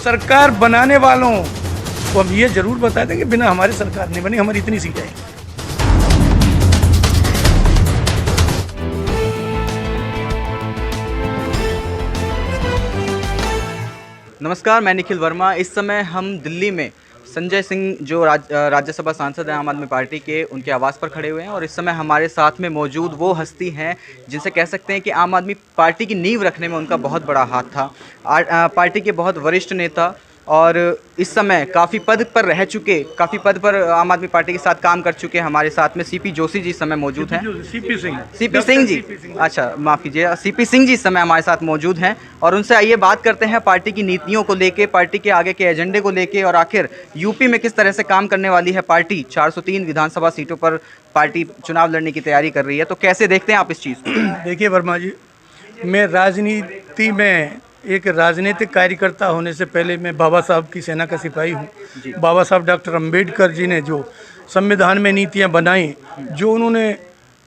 सरकार बनाने वालों को हम ये जरूर बता दें कि बिना हमारे सरकार नहीं बनी, हमारी इतनी सीटें हैं। नमस्कार, मैं निखिल वर्मा। इस समय हम दिल्ली में संजय सिंह जो राज्यसभा सांसद हैं आम आदमी पार्टी के, उनके आवास पर खड़े हुए हैं और इस समय हमारे साथ में मौजूद वो हस्ती हैं जिनसे कह सकते हैं कि आम आदमी पार्टी की नींव रखने में उनका बहुत बड़ा हाथ था। पार्टी के बहुत वरिष्ठ नेता और इस समय काफ़ी पद पर आम आदमी पार्टी के साथ काम कर चुके हमारे साथ में सीपी जोशी जी इस समय मौजूद हैं। सीपी सिंह जी, अच्छा माफ़ कीजिए, सीपी सिंह जी इस समय हमारे साथ मौजूद हैं और उनसे आइए बात करते हैं पार्टी की नीतियों को लेके, पार्टी के आगे के एजेंडे को लेके और आखिर यूपी में किस तरह से काम करने वाली है पार्टी। 403 विधानसभा सीटों पर पार्टी चुनाव लड़ने की तैयारी कर रही है, तो कैसे देखते हैं आप इस चीज़ को? देखिए वर्मा जी, मैं राजनीति में एक राजनीतिक कार्यकर्ता होने से पहले मैं बाबा साहब की सेना का सिपाही हूँ। बाबा साहब डॉक्टर अंबेडकर जी ने जो संविधान में नीतियाँ बनाई, जो उन्होंने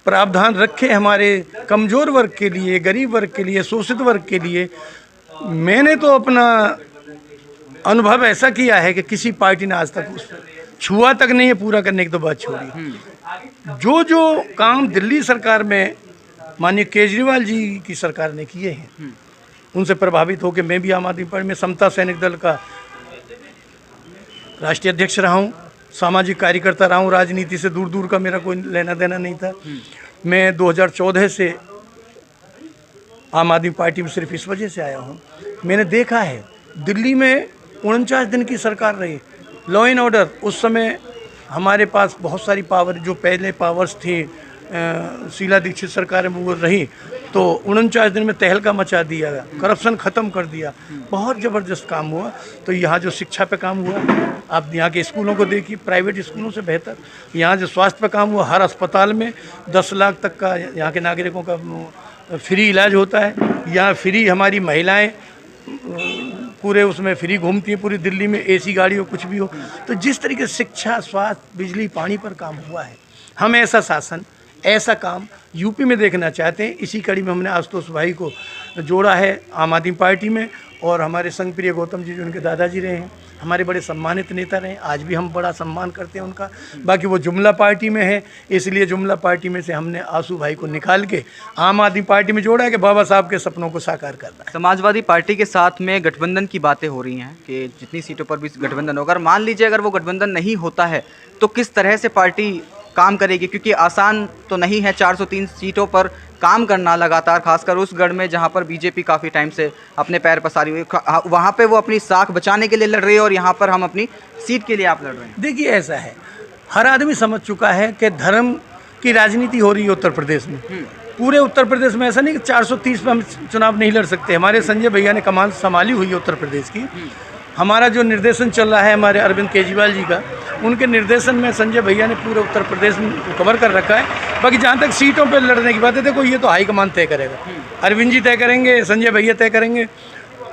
प्रावधान रखे हमारे कमज़ोर वर्ग के लिए, गरीब वर्ग के लिए, शोषित वर्ग के लिए, मैंने तो अपना अनुभव ऐसा किया है कि किसी पार्टी ने आज तक उस छुआ तक नहीं है। पूरा करने की तो बात छोड़ी। जो काम दिल्ली सरकार में माननीय केजरीवाल जी की सरकार ने किए हैं, उनसे प्रभावित होकर मैं भी आम आदमी पार्टी में समता सैनिक दल का राष्ट्रीय अध्यक्ष रहा हूँ, सामाजिक कार्यकर्ता रहा हूँ। राजनीति से दूर दूर का मेरा कोई लेना देना नहीं था। मैं 2014 से आम आदमी पार्टी में सिर्फ इस वजह से आया हूँ, मैंने देखा है दिल्ली में 49 दिन की सरकार रही, लॉ एंड ऑर्डर। उस समय हमारे पास बहुत सारी पावर, जो पहले पावर्स थी शीला दीक्षित सरकार में वो रही, तो 49 दिन में तहलका मचा दिया, करप्शन ख़त्म कर दिया, बहुत ज़बरदस्त काम हुआ। तो यहाँ जो शिक्षा पे काम हुआ, आप यहाँ के स्कूलों को देखिए, प्राइवेट स्कूलों से बेहतर। यहाँ जो स्वास्थ्य पे काम हुआ, हर अस्पताल में 10 लाख तक का यहाँ के नागरिकों का फ्री इलाज होता है। यहाँ फ्री हमारी महिलाएँ पूरे उसमें फ्री घूमती हैं पूरी दिल्ली में, एसी गाड़ी हो कुछ भी हो। तो जिस तरीके से शिक्षा, स्वास्थ्य, बिजली, पानी पर काम हुआ है, हम ऐसा शासन, ऐसा काम यूपी में देखना चाहते हैं। इसी कड़ी में हमने आशुतोष भाई को जोड़ा है आम आदमी पार्टी में, और हमारे संघ प्रिय गौतम जी जो उनके दादाजी रहे हैं, हमारे बड़े सम्मानित नेता रहे हैं, आज भी हम बड़ा सम्मान करते हैं उनका। बाकी वो जुमला पार्टी में है, इसलिए जुमला पार्टी में से हमने आशु भाई को निकाल के आम आदमी पार्टी में जोड़ा है कि बाबा साहब के सपनों को साकार करना है। समाजवादी पार्टी के साथ में गठबंधन की बातें हो रही हैं कि जितनी सीटों पर भी गठबंधन होगा, मान लीजिए अगर वो गठबंधन नहीं होता है तो किस तरह से पार्टी काम करेगी, क्योंकि आसान तो नहीं है 403 सीटों पर काम करना लगातार, खासकर उस गढ़ में जहां पर बीजेपी काफ़ी टाइम से अपने पैर पसारी हुई, वहां पे वो अपनी साख बचाने के लिए लड़ रही है और यहां पर हम अपनी सीट के लिए आप लड़ रहे हैं। देखिए ऐसा है, हर आदमी समझ चुका है कि धर्म की राजनीति हो रही है उत्तर प्रदेश में। पूरे उत्तर प्रदेश में ऐसा नहीं कि 430 पर हम चुनाव नहीं लड़ सकते। हमारे संजय भैया ने कमान संभाली हुई है उत्तर प्रदेश की। हमारा जो निर्देशन चल रहा है हमारे अरविंद केजरीवाल जी का, उनके निर्देशन में संजय भैया ने पूरे उत्तर प्रदेश में कवर कर रखा है। बाकी जहाँ तक सीटों पर लड़ने की बात है, देखो ये तो हाईकमान तय करेगा, अरविंद जी तय करेंगे, संजय भैया तय करेंगे।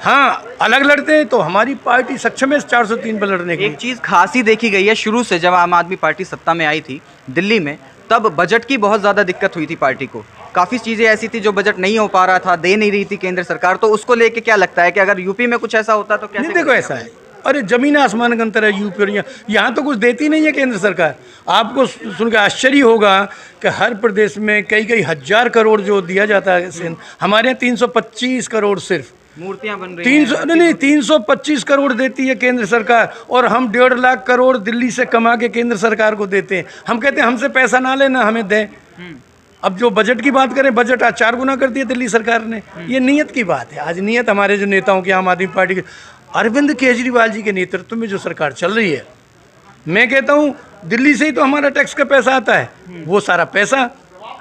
हाँ, अलग लड़ते हैं तो हमारी पार्टी सक्षम है 403 पर लड़ने की। एक चीज़ खासी देखी गई है शुरू से, जब आम आदमी पार्टी सत्ता में आई थी दिल्ली में, तब बजट की बहुत ज़्यादा दिक्कत हुई थी पार्टी को। काफ़ी चीज़ें ऐसी थी जो बजट नहीं हो पा रहा था, दे नहीं रही थी केंद्र सरकार। तो उसको लेके क्या लगता है कि अगर यूपी में कुछ ऐसा होता तो कैसे? नहीं, देखो ऐसा है, अरे जमीन आसमान का अंतर है यूपी और यहाँ तो कुछ देती नहीं है केंद्र सरकार। आपको सुन के आश्चर्य होगा कि हर प्रदेश में कई हजार करोड़ जो दिया जाता है, हमारे यहाँ 325 करोड़ सिर्फ मूर्तियां बन रही हैं। 325 करोड़ देती है केंद्र सरकार, और हम 1.5 लाख करोड़ दिल्ली से कमा के केंद्र सरकार को देते हैं। हम कहते हैं हमसे पैसा ना लेना, हमें दें। अब जो बजट की बात करें, बजट आज 4 गुना कर दिया दिल्ली सरकार ने। ये नीयत की बात है। आज नीयत हमारे जो नेताओं की, आम आदमी पार्टी के, अरविंद केजरीवाल जी के नेतृत्व में जो सरकार चल रही है, मैं कहता हूँ दिल्ली से ही तो हमारा टैक्स का पैसा आता है, वो सारा पैसा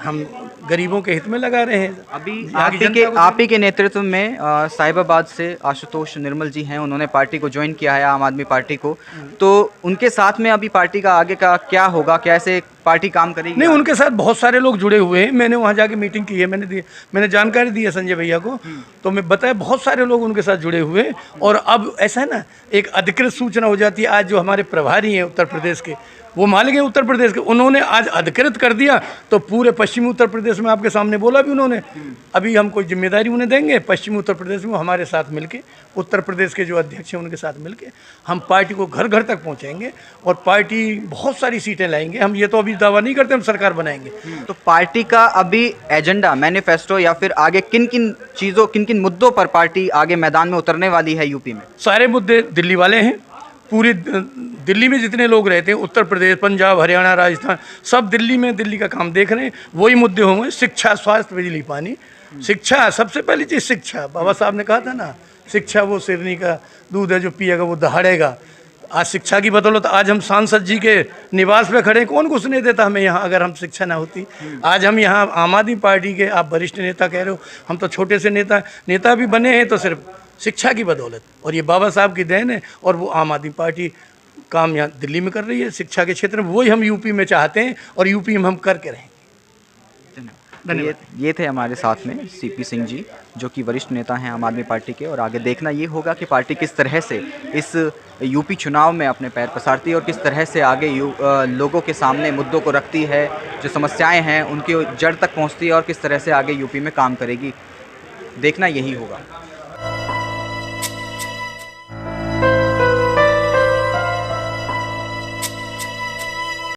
हम गरीबों के हित में लगा रहे हैं। अभी आप ही के नेतृत्व में साहिबाबाद से आशुतोष निर्मल जी हैं, उन्होंने पार्टी को ज्वाइन किया है, आम आदमी पार्टी को। तो उनके साथ में अभी पार्टी का आगे का क्या होगा, कैसे पार्टी काम करेगी? नहीं, उनके साथ बहुत सारे लोग जुड़े हुए हैं। मैंने वहाँ जाके मीटिंग की है, मैंने जानकारी दी है संजय भैया को, तो मैं बताया बहुत सारे लोग उनके साथ जुड़े हुए हैं। और अब ऐसा है ना, एक अधिकृत सूचना हो जाती है। आज जो हमारे प्रभारी हैं उत्तर प्रदेश के, वो मालिक हैं उत्तर प्रदेश के, उन्होंने आज अधिकृत कर दिया, तो पूरे पश्चिमी उत्तर प्रदेश में आपके सामने बोला भी उन्होंने। अभी हम कोई जिम्मेदारी उन्हें देंगे पश्चिमी उत्तर प्रदेश में, हमारे साथ मिलके, उत्तर प्रदेश के जो अध्यक्ष हैं उनके साथ मिलके हम पार्टी को घर घर तक पहुंचाएंगे और पार्टी बहुत सारी सीटें लाएंगे। हम ये तो अभी दावा नहीं करते हम सरकार बनाएंगे। तो पार्टी का अभी एजेंडा, मैनिफेस्टो या फिर आगे किन किन चीज़ों, किन किन मुद्दों पर पार्टी आगे मैदान में उतरने वाली है यूपी में? सारे मुद्दे दिल्ली वाले हैं। पूरी दिल्ली में जितने लोग रहते हैं, उत्तर प्रदेश, पंजाब, हरियाणा, राजस्थान, सब दिल्ली में दिल्ली का काम देख रहे हैं। वही मुद्दे होंगे, शिक्षा, स्वास्थ्य, बिजली, पानी। शिक्षा सबसे पहली चीज़, शिक्षा। बाबा साहब ने कहा था ना, शिक्षा वो सिरनी का दूध है, जो पिएगा वो दहाड़ेगा। आज शिक्षा की बदौलत आज हम सांसद जी के निवास पे खड़े, कौन घुसने देता हमें यहाँ अगर हम शिक्षा ना होती। आज हम यहाँ आम आदमी पार्टी के, आप वरिष्ठ नेता कह रहे हो, हम तो छोटे से नेता भी बने हैं तो सिर्फ शिक्षा की बदौलत, और ये बाबा साहब की देन है। और वो आम आदमी पार्टी काम यहाँ दिल्ली में कर रही है शिक्षा के क्षेत्र में, वही हम यूपी में चाहते हैं और यूपी में हम करके रहेंगे। ये थे हमारे साथ में सीपी सिंह जी, जो कि वरिष्ठ नेता हैं आम आदमी पार्टी के। और आगे देखना ये होगा कि पार्टी किस तरह से इस यूपी चुनाव में अपने पैर पसारती है और किस तरह से आगे लोगों के सामने मुद्दों को रखती है, जो समस्याएं हैं उनकी जड़ तक पहुंचती है और किस तरह से आगे यूपी में काम करेगी। देखना यही होगा।